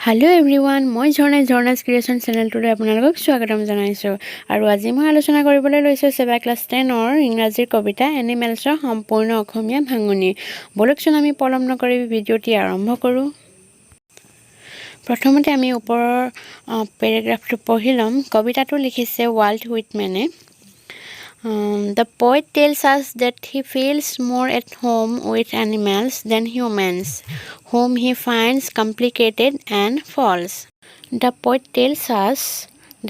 Hello everyone, মই ঝৰ্ণাছ creation চেনেলটোলৈ আপোনালোকক স্বাগতম জনাইছোঁ আৰু আজি মই আলোচনা কৰিবলৈ লৈছোঁ SEBA ক্লাছ 10ৰ ইংৰাজীৰ কবিতা এনিমেলছৰ সম্পূৰ্ণ অসমীয়া ভাঙনি। বলকচোন আমি পলম নকৰি ভিডিঅ'টি আৰম্ভ কৰোঁ। প্ৰথমতে আমি ওপৰৰ পেৰাগ্ৰাফটো পঢ়ি ল'ম। কবিতাটো লিখিছে Walt হুইটমেনে। The poet tells us that he feels more at home with animals than humans, whom he finds complicated and false. The poet tells us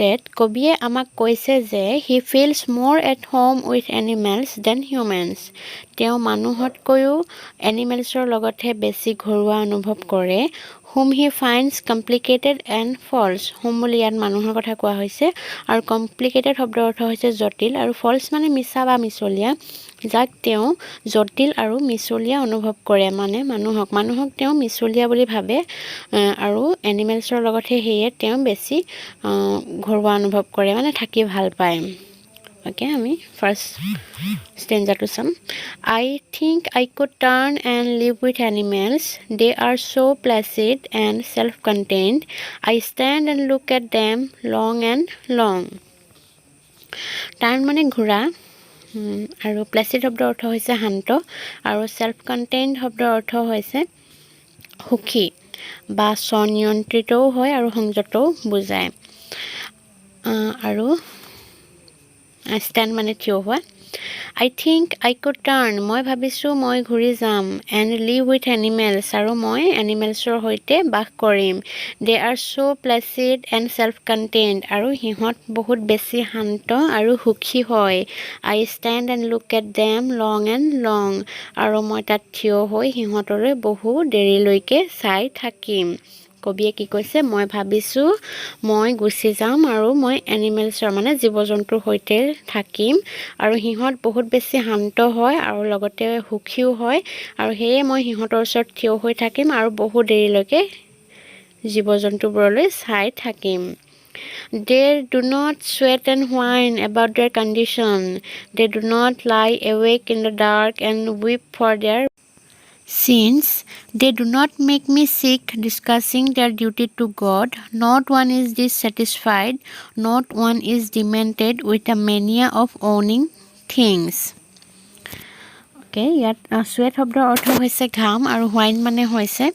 that কবিয়ে আমাক কৈছে যে he feels more at home with animals than humans. তেওঁ মানুহতকৈও এনিমেলছৰ লগতহে বেছি ঘৰুৱা অনুভৱ কৰে। whom he finds complicated and false. whom বুলি ইয়াত মানুহৰ কথা কোৱা হৈছে আৰু complicated শব্দৰ অৰ্থ হৈছে জটিল আৰু false মানে মিছা বা মিছলীয়া, যাক তেওঁ জটিল আৰু মিছলীয়া অনুভৱ কৰে। মানে মানুহক তেওঁ মিছলীয়া বুলি ভাবে আৰু এনিমেলছৰ লগতহে সেয়ে তেওঁ বেছি ঘৰুৱা অনুভৱ কৰে, মানে থাকি ভাল পায়। Okay, আমি first stanza to some. I think I could turn and live with animals. They are so placid and self-contained. I stand and look at them long and long. Turn মানে ঘোৰা আৰু placid শব্দৰ অৰ্থ হৈছে শান্ত আৰু self-contained শব্দৰ অৰ্থ হৈছে সুখী বা স্বনিয়ন্ত্ৰিতও হয় আৰু সংযতও বুজায়। আৰু stand মানে থিয় হোৱা। I think I could turn, মই ভাবিছোঁ মই ঘূৰি যাম, and live with animals, আৰু মই এনিমেলছৰ সৈতে বাস কৰিম। They are so placid and self-contained, আৰু সিহঁত বহুত বেছি শান্ত আৰু সুখী হয়। I stand and look at them long and long, আৰু মই তাত থিয় হৈ সিহঁতলৈ বহু দেৰিলৈকে চাই থাকিম। কবিয়ে কি কৈছে, মই ভাবিছোঁ মই গুচি যাম আৰু মই এনিমেলছৰ মানে জীৱ জন্তুৰ সৈতে থাকিম আৰু সিহঁত বহুত বেছি শান্ত হয় আৰু লগতে সুখীও হয় আৰু সেয়ে মই সিহঁতৰ ওচৰত থিয় হৈ থাকিম আৰু বহু দেৰিলৈকে জীৱ জন্তুবোৰলৈ চাই থাকিম। They do not sweat and whine about their condition. They do not lie awake in the dark and weep for their sins. They do not make me sick discussing their duty to God. Not one is dissatisfied. Not one is demented with a mania of owning things. Okay, ইয়াত sweat শব্দৰ অৰ্থ হৈছে ঘাম আৰু whine মানে হৈছে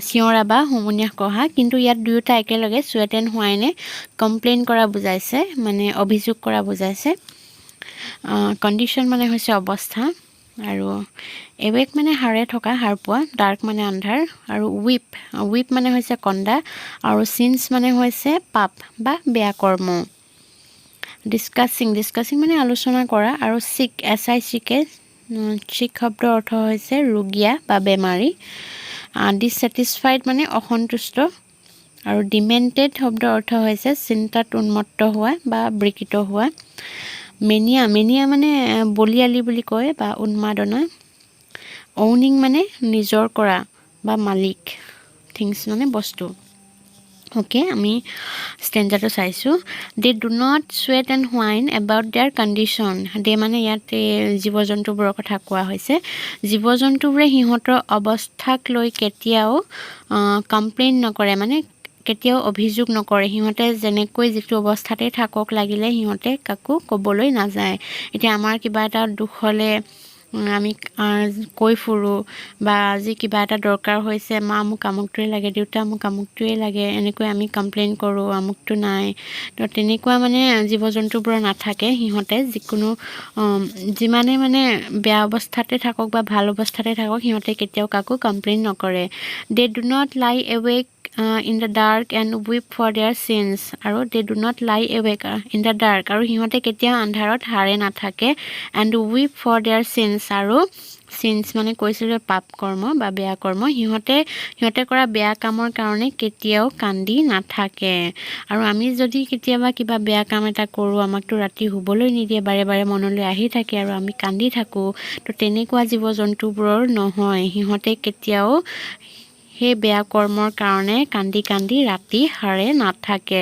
চিঞৰা বা হুমুনিয়াহ কহা, কিন্তু ইয়াত দুয়োটা একেলগে sweat and whine কমপ্লেইন কৰা বুজাইছে, মানে অভিযোগ কৰা বুজাইছে। কণ্ডিশ্যন মানে হৈছে অৱস্থা আৰু এৱেক মানে হাৰে থকা, হাৰ পোৱা, ডাৰ্ক মানে আন্ধাৰ আৰু উইপ মানে হৈছে কন্দা আৰু চিন্স মানে হৈছে পাপ বা বেয়া কৰ্ম। ডিছকাছিং মানে আলোচনা কৰা আৰু চিক চিক শব্দৰ অৰ্থ হৈছে ৰোগীয়া বা বেমাৰী। ডিছছেটিছফাইড মানে অসন্তুষ্ট আৰু ডিমেণ্টেড শব্দৰ অৰ্থ হৈছে চিন্তাত উন্মত্ত হোৱা বা বিকৃত হোৱা। মেনিয়া মানে বলিয়ালি বুলি কয় বা উন্মাদনা। ঔনিং মানে নিজৰ কৰা বা মালিক, থিংছ মানে বস্তু। অ'কে, আমি ষ্টেঞ্জাটো চাইছোঁ। They do not sweat and whine about their condition. দে মানে ইয়াত জীৱ জন্তুবোৰৰ কথা কোৱা হৈছে। জীৱ জন্তুবোৰে সিহঁতৰ অৱস্থাক লৈ কেতিয়াও কমপ্লেইন নকৰে, মানে কেতিয়াও অভিযোগ নকৰে। সিহঁতে যেনেকৈ যিটো অৱস্থাতে থাকক লাগিলে সিহঁতে কাকো ক'বলৈ নাযায়। এতিয়া আমাৰ কিবা এটা দুখ হ'লে আমি কৈ ফুৰোঁ বা আজি কিবা এটা দৰকাৰ হৈছে, মা মোক আমুকটোৱে লাগে, দেউতা মোক আমুকটোৱে লাগে, এনেকৈ আমি কমপ্লেইন কৰোঁ আমুকটো নাই। তো তেনেকুৱা মানে জীৱ জন্তুবোৰৰ নাথাকে। সিহঁতে যিকোনো যিমানে মানে বেয়া অৱস্থাতে থাকক বা ভাল অৱস্থাতে থাকক সিহঁতে কেতিয়াও কাকো কমপ্লেইন নকৰে। They do not lie awake in the dark and weep for their sins, আৰু they do not lie awake in the dark, আৰু সিহঁতে কেতিয়াও আন্ধাৰত হাৰে নাথাকে। And weep for their sins, আৰু চিনছ মানে কৈছিলোঁ পাপ কৰ্ম বা বেয়া কৰ্ম, সিহঁতে কৰা বেয়া কামৰ কাৰণে কেতিয়াও কান্দি নাথাকে। আৰু আমি যদি কেতিয়াবা কিবা বেয়া কাম এটা কৰোঁ, আমাকতো ৰাতি শুবলৈ নিদিয়ে, বাৰে বাৰে মনলৈ আহি থাকে আৰু আমি কান্দি থাকোঁ, তো তেনেকুৱা জীৱ জন্তুবোৰৰ নহয়। সিহঁতে কেতিয়াও সেই বেয়া কৰ্মৰ কাৰণে কান্দি কান্দি ৰাতি হাৰে নাথাকে।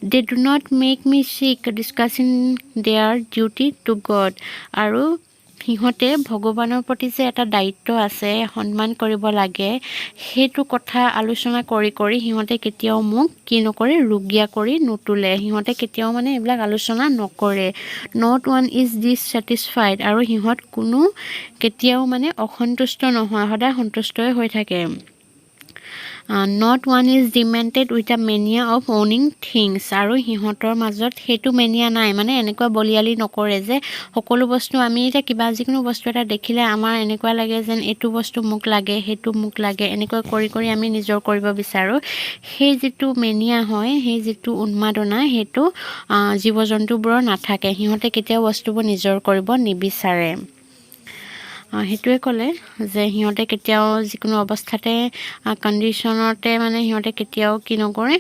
They do not make me sick discussing their duty to God, আৰু সিহঁতে ভগৱানৰ প্ৰতি যে এটা দায়িত্ব আছে, সন্মান কৰিব লাগে, সেইটো কথা আলোচনা কৰি সিহঁতে কেতিয়াও মোক কি নকৰে, ৰুগীয়া কৰি নুতুলে। সিহঁতে কেতিয়াও মানে এইবিলাক আলোচনা নকৰে। নট ওৱান ইজ ডিছছেটিছফাইড, আৰু সিহঁত কোনো কেতিয়াও মানে অসন্তুষ্ট নহয়, সদায় সন্তুষ্টই হৈ থাকে। Not one is demented with a mania of owning things, আৰু সিহঁতৰ মাজত সেইটো মেনিয়া নাই, মানে এনেকুৱা বলিয়ালি নকৰে যে সকলো বস্তু আমি এতিয়া কিবা যিকোনো বস্তু এটা দেখিলে আমাৰ এনেকুৱা লাগে যেন এইটো বস্তু মোক লাগে, সেইটো মোক লাগে, এনেকৈ কৰি আমি নিজৰ কৰিব বিচাৰোঁ। সেই যিটো মেনিয়া হয়, সেই যিটো উন্মাদনা, সেইটো জীৱ জন্তুবোৰৰ নাথাকে। সিহঁতে কেতিয়াও বস্তুবোৰ নিজৰ কৰিব নিবিচাৰে। সেইটোৱে ক'লে যে সিহঁতে কেতিয়াও যিকোনো অৱস্থাতে কণ্ডিশ্যনতে মানে সিহঁতে কেতিয়াও কি নকৰে,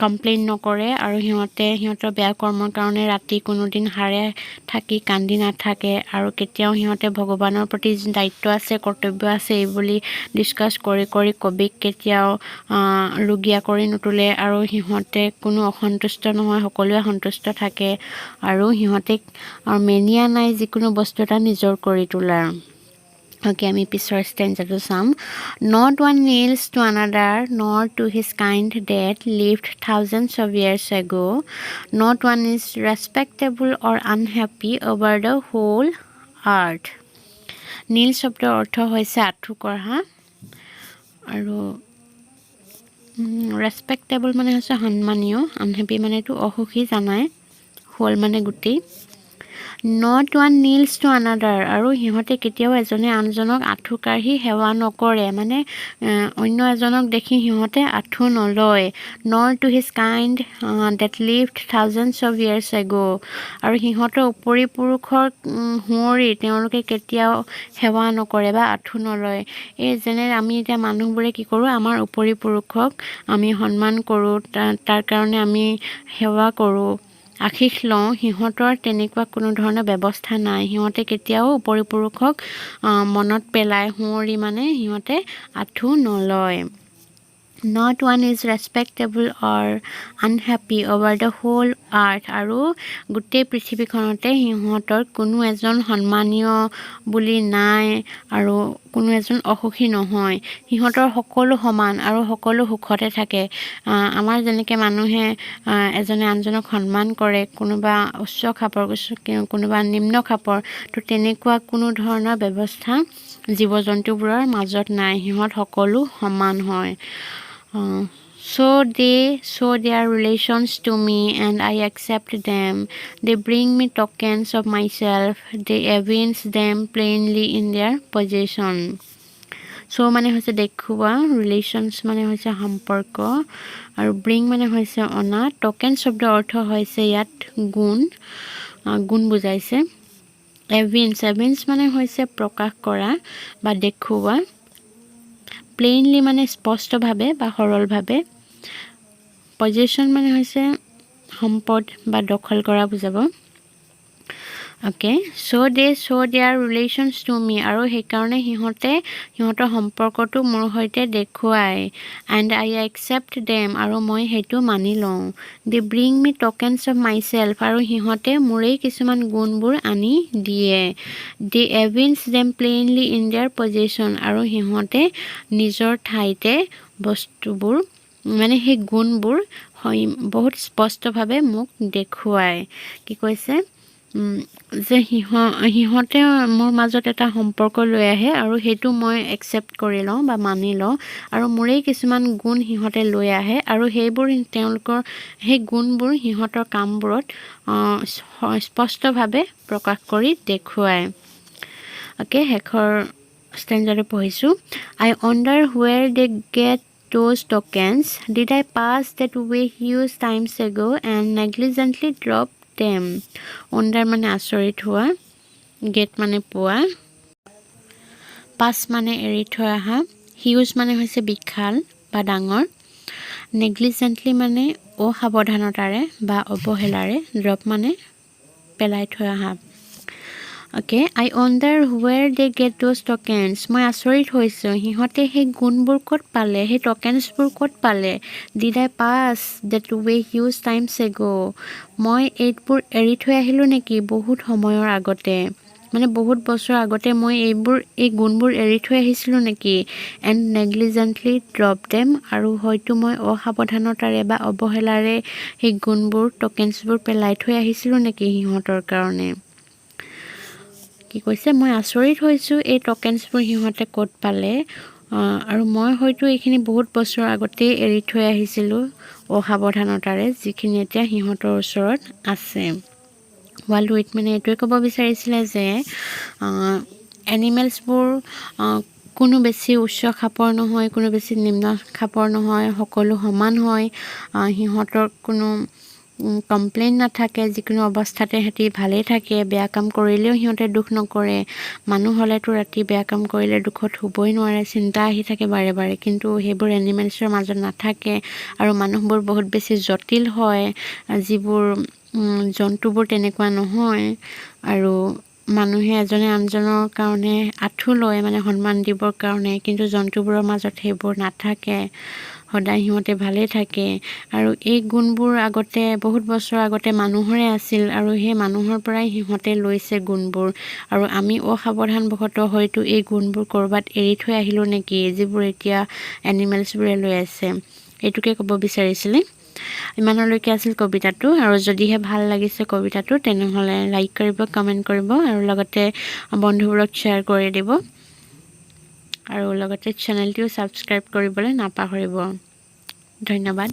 কমপ্লেইন নকৰে, আৰু সিহঁতৰ বেয়া কৰ্মৰ কাৰণে ৰাতি কোনোদিন হাৰে থাকি কান্দি নাথাকে, আৰু কেতিয়াও সিহঁতে ভগৱানৰ প্ৰতি দায়িত্ব আছে, কৰ্তব্য আছে এই বুলি ডিছকাছ কৰি কবিক কেতিয়াও ৰুগীয়া কৰি নুতুলে, আৰু সিহঁতে কোনো অসন্তুষ্ট নহয়, সকলোৱে সন্তুষ্ট থাকে, আৰু সিহঁতে মেনিয়া নাই যিকোনো বস্তু এটা নিজৰ কৰি তোলাৰ। অ'কে, আমি পিছৰ ষ্টেঞ্জাটো চাম। Not one kneels to another, nor to his kind that lived thousands of years ago. Not one is respectable or unhappy over the whole earth. নীল শব্দৰ অৰ্থ হৈছে আঁঠু কঢ়া, আৰু ৰেচপেক্টেবল মানে হৈছে সন্মানীয়, আনহেপি মানেতো অসুখী জানাই, হ'ল মানে গোটেই। Not one kneels to another, আৰু সিহঁতে কেতিয়াও এজনে আনজনক আঁঠু কাঢ়ি সেৱা নকৰে, মানে অন্য এজনক দেখি সিহঁতে আঁঠু নলয়। nor to his kind that lived thousands of years ago, আৰু সিহঁতৰ উপৰি পুৰুষৰ সুঁৱৰি তেওঁলোকে কেতিয়াও সেৱা নকৰে বা আঁঠু নলয়। এই যেনে আমি এতিয়া মানুহবোৰে কি কৰোঁ, আমাৰ উপৰি পুৰুষক আমি সন্মান কৰোঁ, তাৰ কাৰণে আমি সেৱা কৰোঁ, আশীষ লওঁ। সিহঁতৰ তেনেকুৱা কোনো ধৰণৰ ব্যৱস্থা নাই। সিহঁতে কেতিয়াও উপৰি পুৰুষক মনত পেলাই সুঁৱৰি মানে সিহঁতে আঁঠু নলয়। Not one is respectable or unhappy over the whole earth, আৰু গোটেই পৃথিৱীখনতে সিহঁতৰ কোনো এজন সন্মানীয় বুলি নাই, আৰু কোনো এজন অসুখী নহয়। সিহঁতৰ সকলো সমান আৰু সকলো সুখতে থাকে। আমাৰ যেনেকৈ মানুহে এজনে আনজনক সন্মান কৰে, কোনোবা উচ্চ খাপৰ, কোনোবা নিম্ন খাপৰ, তো তেনেকুৱা কোনো ধৰণৰ ব্যৱস্থা জীৱ জন্তুবোৰৰ মাজত নাই। সিহঁত সকলো সমান হয়। So they show their relations to me and I accept them. They bring me tokens of myself. They evince them plainly in their possession. So মানে হৈছে দেখুওৱা, ৰিলেশ্যনছ মানে হৈছে সম্পৰ্ক, আৰু ব্ৰিং মানে হৈছে অনা। টকেন শব্দৰ অৰ্থ হৈছে ইয়াত গুণ বুজাইছে। এভিন্স মানে হৈছে প্ৰকাশ কৰা বা দেখুওৱা। প্লেইনলি মানে স্পষ্টভাৱে বা সৰলভাৱে। পজেশ্যন মানে হৈছে সম্পদ বা দখল কৰা বুজাব। Okay, so' they show' their relations to me, আৰু সেইকাৰণে সিহঁতৰ সম্পৰ্কটো মোৰ সৈতে দেখুৱায়। এণ্ড আই একচেপ্ট দেম, আৰু মই সেইটো মানি লওঁ। They bring me tokens of myself, আৰু সিহঁতে মোৰেই কিছুমান গুণবোৰ আনি দিয়ে। They evince them plainly in their possession, আৰু সিহঁতে নিজৰ ঠাইতে বস্তুবোৰ মানে সেই গুণবোৰ বহুত স্পষ্টভাৱে মোক দেখুৱায়। কি কৈছে যে সিহঁতে মোৰ মাজত এটা সম্পৰ্ক লৈ আহে, আৰু সেইটো মই একচেপ্ট কৰি লওঁ বা মানি লওঁ, আৰু মোৰেই কিছুমান গুণ সিহঁতে লৈ আহে, আৰু সেইবোৰ তেওঁলোকৰ সেই গুণবোৰ সিহঁতৰ কামবোৰত স্পষ্টভাৱে প্ৰকাশ কৰি দেখুৱায়। অ'কে, শেষৰ ষ্টেঞ্জাৰটো পঢ়িছোঁ। I wonder where they get those tokens. Did I pass that way huge times ago and negligently drop them? Wonder মানে আচৰিত হোৱা, get মানে পোৱা, পাছ মানে এৰি থৈ অহা, হিউজ মানে হৈছে বিশাল বা ডাঙৰ, নেগলিজেণ্টলি মানে অসাৱধানতাৰে বা অৱহেলাৰে, ড্ৰপ মানে পেলাই থৈ অহা। Okay, I wonder where they get those tokens. মই আচৰিত হৈছোঁ সিহঁতে সেই গুণবোৰ ক'ত পালে, সেই টকেনছবোৰ ক'ত পালে। Did I pass that way huge times ago'. মই এইবোৰ এৰি থৈ আহিলোঁ নেকি বহুত সময়ৰ আগতে, মানে বহুত বছৰ আগতে মই এই গুণবোৰ এৰি থৈ আহিছিলোঁ নেকি। এণ্ড নেগলিজেণ্টলি ড্ৰপ দেম, আৰু হয়তো মই অসাৱধানতাৰে বা অৱহেলাৰে সেই গুণবোৰ টকেনছবোৰ পেলাই থৈ আহিছিলোঁ নেকি সিহঁতৰ কাৰণে। কি কৈছে, মই আচৰিত হৈছোঁ এই টকেনছবোৰ সিহঁতে ক'ত পালে, আৰু মই হয়তো এইখিনি বহুত বছৰ আগতেই এৰি থৈ আহিছিলোঁ অসাৱধানতাৰে, যিখিনি এতিয়া সিহঁতৰ ওচৰত আছে। ৱাল্ট হুইটমেনে এইটোৱে ক'ব বিচাৰিছিলে যে এনিমেলছবোৰ কোনো বেছি উচ্চ খাপৰ নহয়, কোনো বেছি নিম্ন খাপৰ নহয়, সকলো সমান হয়। সিহঁতৰ কোনো কমপ্লেইন নাথাকে, যিকোনো অৱস্থাতে সিহঁতি ভালেই থাকে। বেয়া কাম কৰিলেও সিহঁতে দুখ নকৰে। মানুহ হ'লেতো ৰাতি বেয়া কাম কৰিলে দুখত শুবই নোৱাৰে, চিন্তা আহি থাকে বাৰে বাৰে, কিন্তু সেইবোৰ এনিমেলছৰ মাজত নাথাকে। আৰু মানুহবোৰ বহুত বেছি জটিল হয়, যিবোৰ জন্তুবোৰ তেনেকুৱা নহয়। আৰু মানুহে এজনে আনজনৰ কাৰণে আঁঠু লয়, মানে সন্মান দিবৰ কাৰণে, কিন্তু জন্তুবোৰৰ মাজত সেইবোৰ নাথাকে। সদায় সিহঁতে ভালেই থাকে। আৰু এই গুণবোৰ আগতে বহুত বছৰ আগতে মানুহৰে আছিল, আৰু সেই মানুহৰ পৰাই সিহঁতে লৈছে গুণবোৰ। আৰু আমি অসাৱধানবশতঃ হয়তো এই গুণবোৰ ক'ৰবাত এৰি থৈ আহিলোঁ নেকি, যিবোৰ এতিয়া এনিমেলছবোৰে লৈ আছে। এইটোকে ক'ব বিচাৰিছিলে। ইমানলৈকে আছিল কবিতাটো, আৰু যদিহে ভাল লাগিছে কবিতাটো তেনেহ'লে লাইক কৰিব, কমেণ্ট কৰিব, আৰু লগতে বন্ধুবোৰক শ্বেয়াৰ কৰি দিব, আৰু লগতে চেনেলটিও ছাবস্ক্ৰাইব কৰিবলৈ নাপাহৰিব। ধন্যবাদ।